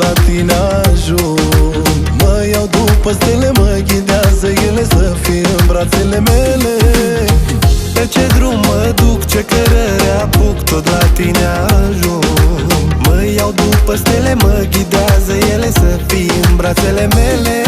la tine ajung. Mă iau după stele, mă ghidează ele să fie în brațele mele. Pe ce drum mă duc, ce cărări apuc, tot la tine ajung. Mă iau după stele, mă ghidează ele să fie în brațele mele.